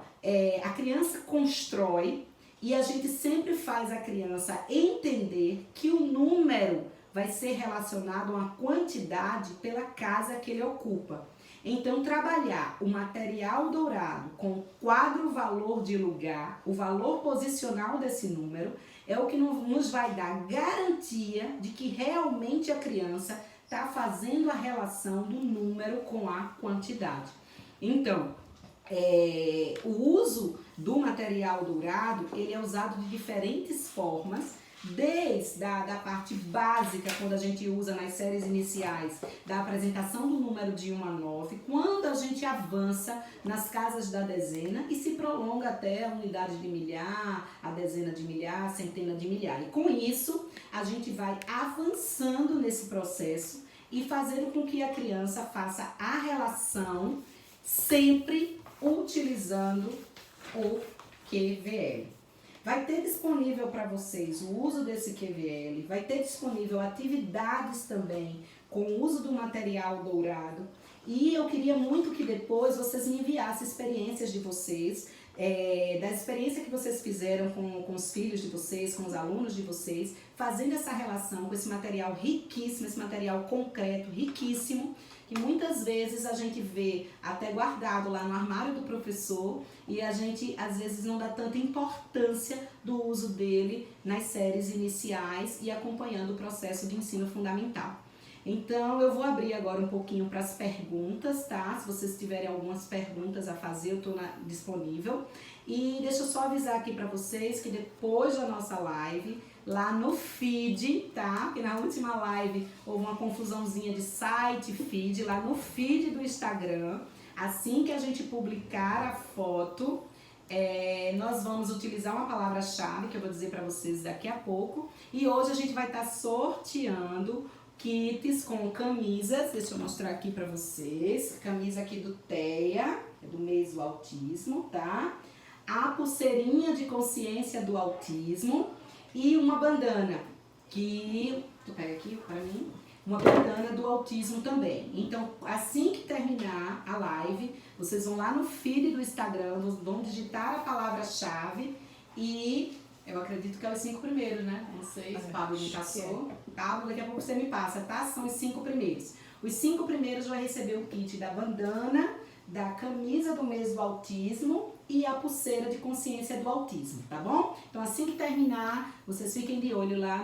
a criança constrói e a gente sempre faz a criança entender que o número vai ser relacionado a uma quantidade pela casa que ele ocupa. Então, trabalhar o material dourado com o quadro valor de lugar, o valor posicional desse número, é o que nos vai dar garantia de que realmente a criança está fazendo a relação do número com a quantidade. Então, o uso do material dourado, ele é usado de diferentes formas, desde a parte básica, quando a gente usa nas séries iniciais, da apresentação do número de 1 a 9, quando a gente avança nas casas da dezena e se prolonga até a unidade de milhar, a dezena de milhar, a centena de milhar. E com isso, a gente vai avançando nesse processo e fazendo com que a criança faça a relação sempre utilizando o QVL. Vai ter disponível para vocês o uso desse QVL, vai ter disponível atividades também com o uso do material dourado. E eu queria muito que depois vocês me enviassem experiências de vocês, da experiência que vocês fizeram com os filhos de vocês, com os alunos de vocês, fazendo essa relação com esse material riquíssimo, esse material concreto, riquíssimo, que muitas vezes a gente vê até guardado lá no armário do professor e a gente às vezes não dá tanta importância do uso dele nas séries iniciais e acompanhando o processo de ensino fundamental. Então eu vou abrir agora um pouquinho para as perguntas, tá? Se vocês tiverem algumas perguntas a fazer, eu estou disponível. E deixa eu só avisar aqui para vocês que depois da nossa live, lá no feed, tá? Porque na última live houve uma confusãozinha de site, feed, lá no feed do Instagram, assim que a gente publicar a foto, nós vamos utilizar uma palavra-chave que eu vou dizer para vocês daqui a pouco. E hoje a gente vai estar sorteando kits com camisas, deixa eu mostrar aqui para vocês, camisa aqui do TEA, do mês do autismo, tá? A pulseirinha de consciência do autismo e uma bandana, que, pega aqui para mim, uma bandana do autismo também. Então, assim que terminar a live, vocês vão lá no feed do Instagram, vão digitar a palavra-chave e eu acredito que é os 5 primeiros, né? Não sei se o Pablo me passou. Pablo, daqui a pouco você me passa, tá? São os 5 primeiros. Os 5 primeiros vai receber o kit da bandana, da camisa do mês do autismo e a pulseira de consciência do autismo, tá bom? Então, assim que terminar, vocês fiquem de olho lá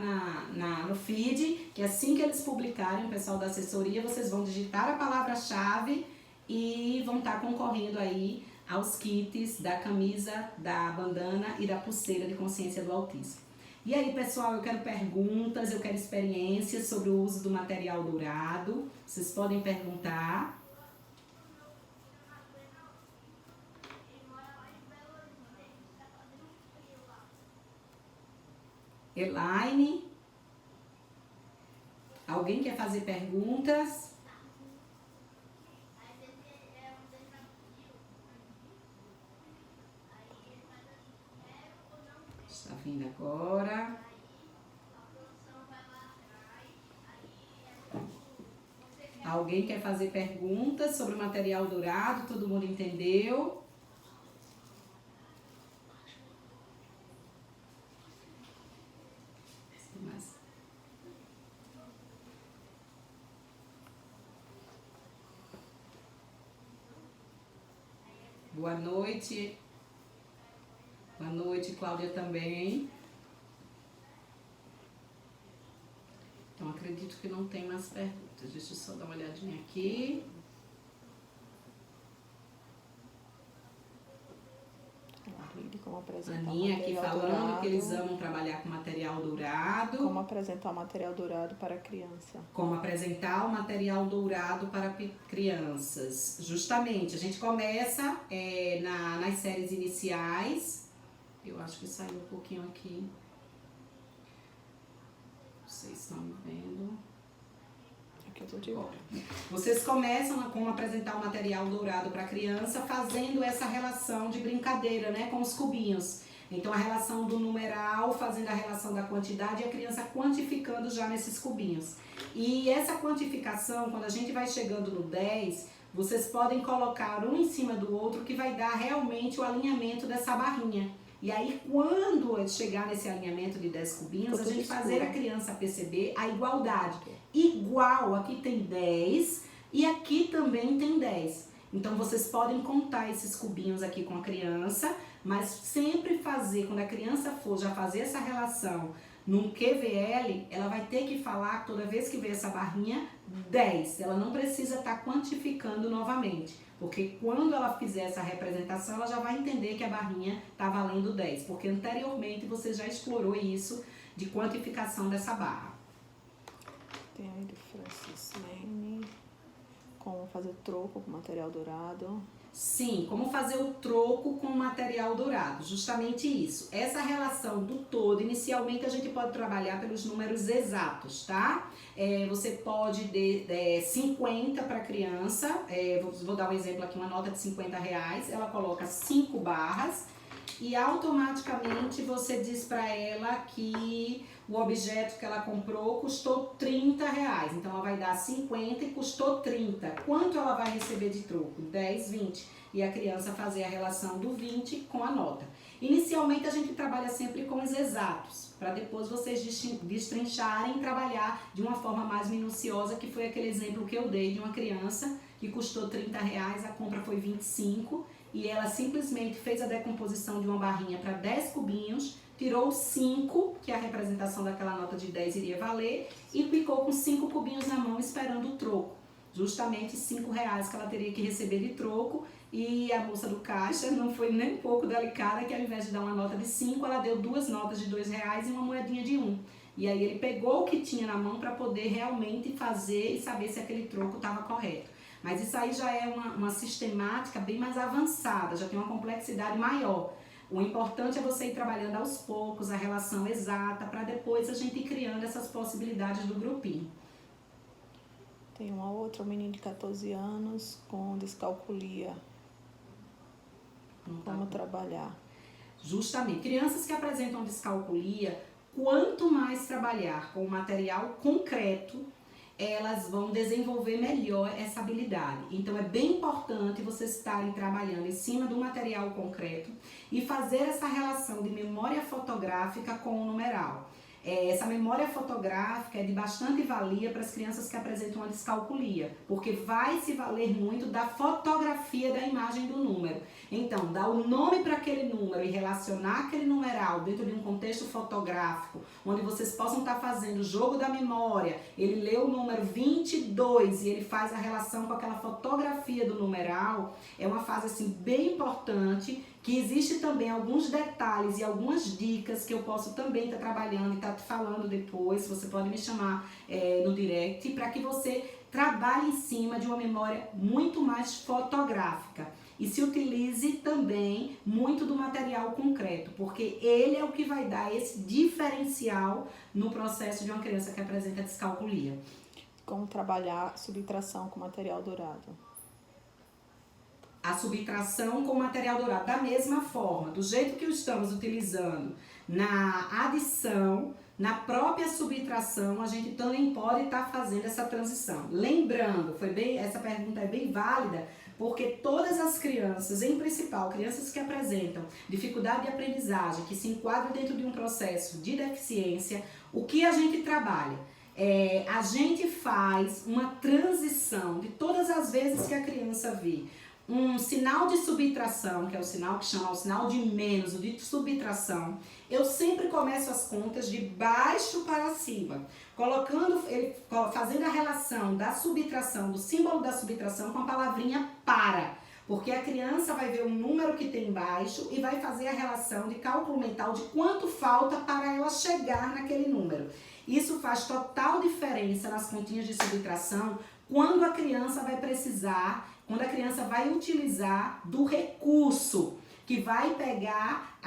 no feed, que assim que eles publicarem, o pessoal da assessoria, vocês vão digitar a palavra-chave e vão estar concorrendo aí aos kits da camisa, da bandana e da pulseira de consciência do autismo. E aí, pessoal, eu quero perguntas, eu quero experiências sobre o uso do material dourado. Vocês podem perguntar. Elaine, alguém quer fazer perguntas? Está vindo agora. Alguém quer fazer perguntas sobre o material dourado? Todo mundo entendeu? Boa noite. Boa noite, Cláudia também. Então, acredito que não tem mais perguntas. Deixa eu só dar uma olhadinha aqui. Aninha aqui falando dourado, que eles amam trabalhar com material dourado. Como apresentar o material dourado para a criança. Como apresentar o material dourado para crianças. Justamente, a gente começa nas séries iniciais. Eu acho que saiu um pouquinho aqui. Vocês estão vendo? que eu tô de olho. Vocês começam a como apresentar o material dourado para a criança, fazendo essa relação de brincadeira, né, com os cubinhos. Então, a relação do numeral, fazendo a relação da quantidade e a criança quantificando já nesses cubinhos. E essa quantificação, quando a gente vai chegando no 10, vocês podem colocar um em cima do outro que vai dar realmente o alinhamento dessa barrinha. E aí, quando chegar nesse alinhamento de 10 cubinhos, a gente fazer a criança perceber a igualdade. Igual, aqui tem 10 e aqui também tem 10. Então, vocês podem contar esses cubinhos aqui com a criança, mas sempre fazer, quando a criança for já fazer essa relação num QVL, ela vai ter que falar, toda vez que vê essa barrinha, 10. Ela não precisa estar quantificando novamente, porque quando ela fizer essa representação, ela já vai entender que a barrinha está valendo 10, porque anteriormente você já explorou isso de quantificação dessa barra. Tem aí de Francis Lane, como fazer troco com material dourado. Sim, como fazer o troco com material dourado, justamente isso. Essa relação do todo, inicialmente a gente pode trabalhar pelos números exatos, tá? Você pode dar 50 para a criança, vou dar um exemplo aqui, uma nota de R$50, ela coloca 5 barras e automaticamente você diz para ela que o objeto que ela comprou custou R$30, então ela vai dar 50 e custou 30. Quanto ela vai receber de troco? 10, 20. E a criança fazer a relação do 20 com a nota. Inicialmente a gente trabalha sempre com os exatos, para depois vocês destrincharem e trabalhar de uma forma mais minuciosa, que foi aquele exemplo que eu dei de uma criança que custou R$30, a compra foi 25, e ela simplesmente fez a decomposição de uma barrinha para 10 cubinhos, tirou 5, que a representação daquela nota de 10 iria valer, e ficou com 5 cubinhos na mão esperando o troco. Justamente R$5 que ela teria que receber de troco, e a moça do caixa não foi nem um pouco delicada, que ao invés de dar uma nota de 5, ela deu 2 notas de R$2 e uma moedinha de 1. E aí ele pegou o que tinha na mão para poder realmente fazer e saber se aquele troco estava correto. Mas isso aí já é uma sistemática bem mais avançada, já tem uma complexidade maior. O importante é você ir trabalhando aos poucos a relação exata, para depois a gente ir criando essas possibilidades do grupinho. Tem uma outra, um menino de 14 anos com descalculia. Como trabalhar? Justamente, crianças que apresentam descalculia, quanto mais trabalhar com material concreto, elas vão desenvolver melhor essa habilidade. Então é bem importante vocês estarem trabalhando em cima do material concreto e fazer essa relação de memória fotográfica com o numeral. Essa memória fotográfica é de bastante valia para as crianças que apresentam uma descalculia, porque vai se valer muito da fotografia da imagem do número. Então, dar o nome para aquele número e relacionar aquele numeral dentro de um contexto fotográfico, onde vocês possam estar fazendo o jogo da memória, ele lê o número 22 e ele faz a relação com aquela fotografia do numeral, é uma fase assim bem importante, que existe também alguns detalhes e algumas dicas que eu posso também estar trabalhando e estar falando depois, você pode me chamar no direct, para que você trabalhe em cima de uma memória muito mais fotográfica. E se utilize também muito do material concreto, porque ele é o que vai dar esse diferencial no processo de uma criança que apresenta descalculia. Como trabalhar subtração com material dourado? A subtração com material dourado, da mesma forma, do jeito que estamos utilizando na adição, na própria subtração, a gente também pode estar fazendo essa transição. Lembrando, essa pergunta é bem válida, porque todas as crianças, em principal, crianças que apresentam dificuldade de aprendizagem, que se enquadram dentro de um processo de deficiência, o que a gente trabalha? A gente faz uma transição de todas as vezes que a criança vê um sinal de subtração, que é o sinal que chama o sinal de menos, o de subtração, eu sempre começo as contas de baixo para cima, fazendo a relação da subtração, do símbolo da subtração com a palavrinha para, porque a criança vai ver um número que tem embaixo e vai fazer a relação de cálculo mental de quanto falta para ela chegar naquele número. Isso faz total diferença nas continhas de subtração quando a criança vai precisar, quando a criança vai utilizar do recurso, que vai pegar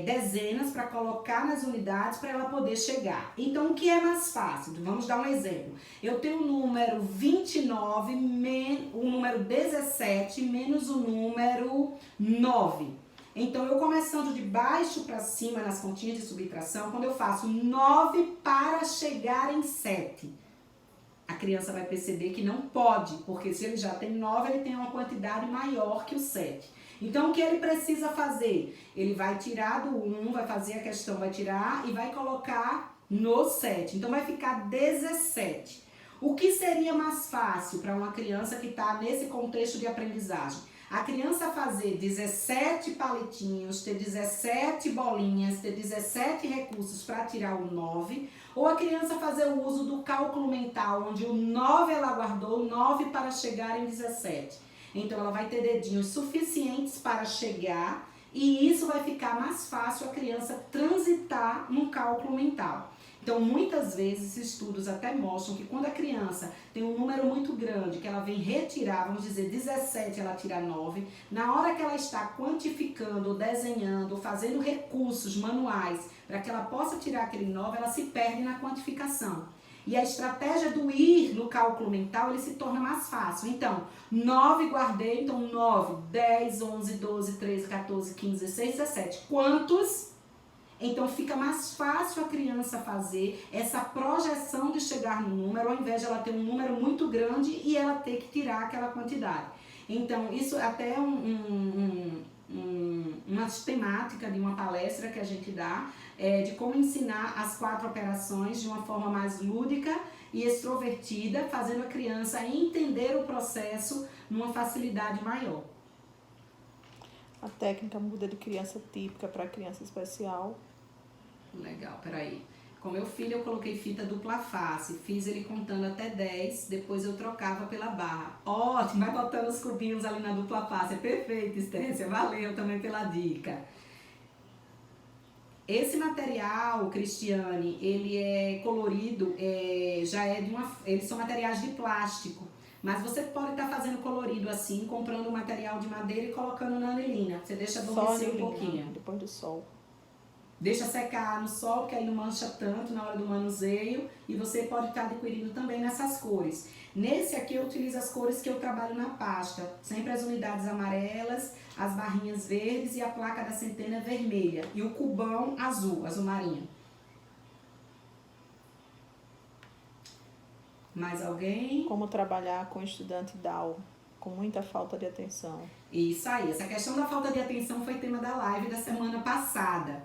dezenas para colocar nas unidades para ela poder chegar. Então, o que é mais fácil? Vamos dar um exemplo. Eu tenho o número 29, o número 17 menos o número 9. Então, eu começando de baixo para cima nas continhas de subtração, quando eu faço 9 para chegar em 7, a criança vai perceber que não pode, porque se ele já tem 9, ele tem uma quantidade maior que o 7. Então, o que ele precisa fazer? Ele vai tirar do 1, vai fazer a questão, vai tirar e vai colocar no 7. Então, vai ficar 17. O que seria mais fácil para uma criança que está nesse contexto de aprendizagem? A criança fazer 17 palitinhos, ter 17 bolinhas, ter 17 recursos para tirar o 9, ou a criança fazer o uso do cálculo mental, onde o 9 ela guardou, o 9 para chegar em 17. Então, ela vai ter dedinhos suficientes para chegar e isso vai ficar mais fácil a criança transitar no cálculo mental. Então, muitas vezes, estudos até mostram que quando a criança tem um número muito grande, que ela vem retirar, vamos dizer, 17, ela tira 9, na hora que ela está quantificando, desenhando, fazendo recursos manuais para que ela possa tirar aquele 9, ela se perde na quantificação. E a estratégia do ir no cálculo mental, ele se torna mais fácil. Então, 9 guardei, então 9, 10, 11, 12, 13, 14, 15, 16, 17. Quantos? Então, fica mais fácil a criança fazer essa projeção de chegar no número, ao invés de ela ter um número muito grande e ela ter que tirar aquela quantidade. Então, isso até é uma temática de uma palestra que a gente dá, de como ensinar as 4 operações de uma forma mais lúdica e extrovertida, fazendo a criança entender o processo numa facilidade maior. A técnica muda de criança típica para criança especial. Legal, peraí. Com meu filho eu coloquei fita dupla face, fiz ele contando até 10, depois eu trocava pela barra. Ótimo, vai botando os cubinhos ali na dupla face, é perfeito, Estécia, valeu também pela dica. Esse material, Cristiane, ele é colorido, eles são materiais de plástico. Mas você pode estar fazendo colorido assim, comprando material de madeira e colocando na anilina. Você deixa adormecer um pouquinho. Depois do sol. Deixa secar no sol, porque aí não mancha tanto na hora do manuseio. E você pode estar adquirindo também nessas cores. Nesse aqui eu utilizo as cores que eu trabalho na pasta. Sempre as unidades amarelas, as barrinhas verdes e a placa da centena vermelha. E o cubão azul marinho. Mais alguém? Como trabalhar com estudante Down, com muita falta de atenção. Isso aí, essa questão da falta de atenção foi tema da live da semana passada.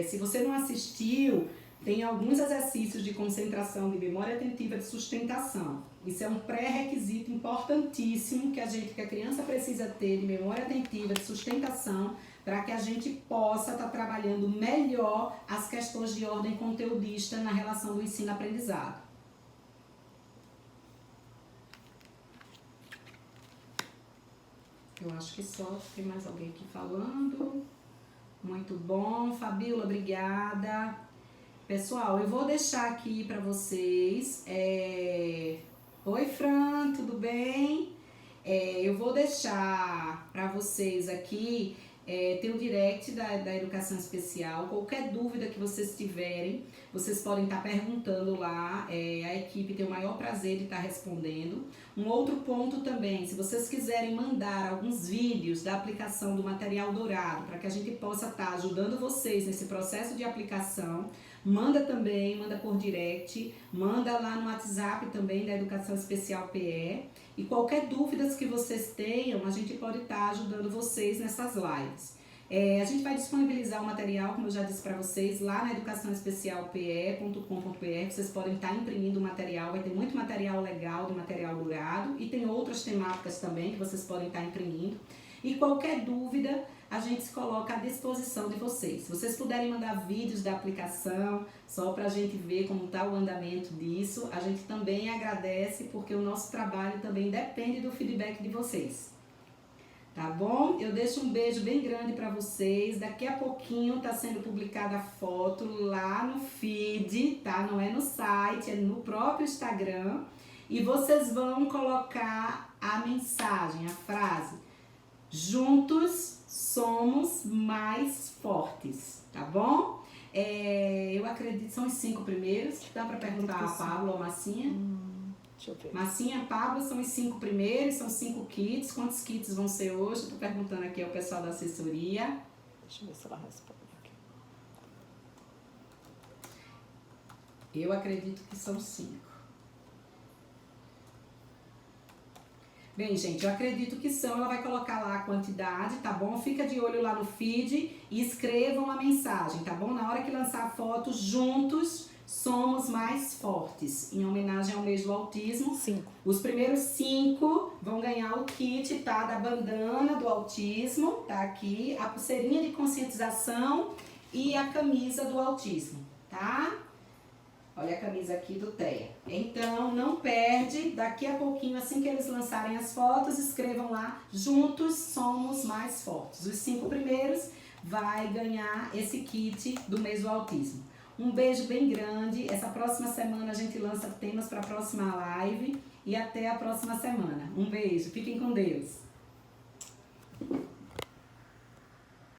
Se você não assistiu, tem alguns exercícios de concentração, de memória atentiva, de sustentação. Isso é um pré-requisito importantíssimo que a criança precisa ter, de memória atentiva, de sustentação, para que a gente possa estar trabalhando melhor as questões de ordem conteudista na relação do ensino-aprendizado. Eu acho que só tem mais alguém aqui falando. Muito bom. Fabíola, obrigada. Pessoal, eu vou deixar aqui para vocês. Oi, Fran, tudo bem? Eu vou deixar para vocês aqui, tem o direct da Educação Especial. Qualquer dúvida que vocês tiverem, vocês podem estar perguntando lá. A equipe tem o maior prazer de estar respondendo. Um outro ponto também, se vocês quiserem mandar alguns vídeos da aplicação do material dourado, para que a gente possa estar ajudando vocês nesse processo de aplicação, manda também, manda por direct, manda lá no WhatsApp também da Educação Especial PE. E qualquer dúvida que vocês tenham, a gente pode estar ajudando vocês nessas lives. A gente vai disponibilizar o material, como eu já disse para vocês, lá na educaçãoespecialpe.com.br. Vocês podem estar imprimindo o material, vai ter muito material legal, de material dourado, e tem outras temáticas também que vocês podem estar imprimindo. E qualquer dúvida, a gente se coloca à disposição de vocês. Se vocês puderem mandar vídeos da aplicação, só para a gente ver como está o andamento disso, a gente também agradece, porque o nosso trabalho também depende do feedback de vocês. Tá bom? Eu deixo um beijo bem grande para vocês. Daqui a pouquinho tá sendo publicada a foto lá no feed, tá? Não é no site, é no próprio Instagram. E vocês vão colocar a mensagem, a frase: Juntos somos mais fortes, tá bom? Eu acredito que são os 5 primeiros. Dá pra perguntar a Pablo ou a Massinha? Deixa eu ver. Massinha, Pablo, são os 5 primeiros, são 5 kits. Quantos kits vão ser hoje? Eu tô perguntando aqui ao pessoal da assessoria. Deixa eu ver se ela responde aqui. Eu acredito que são 5. Bem, gente, eu acredito que são. Ela vai colocar lá a quantidade, tá bom? Fica de olho lá no feed e escrevam a mensagem, tá bom? Na hora que lançar a foto, juntos somos mais fortes. Em homenagem ao mês do autismo. 5. Os primeiros 5 vão ganhar o kit, tá? Da bandana do autismo, tá aqui. A pulseirinha de conscientização e a camisa do autismo, tá? Olha a camisa aqui do TEA. Então, não perde. Daqui a pouquinho, assim que eles lançarem as fotos, escrevam lá. Juntos somos mais fortes. Os 5 primeiros vai ganhar esse kit do mês do autismo. Um beijo bem grande. Essa próxima semana a gente lança temas para a próxima live. E até a próxima semana. Um beijo. Fiquem com Deus.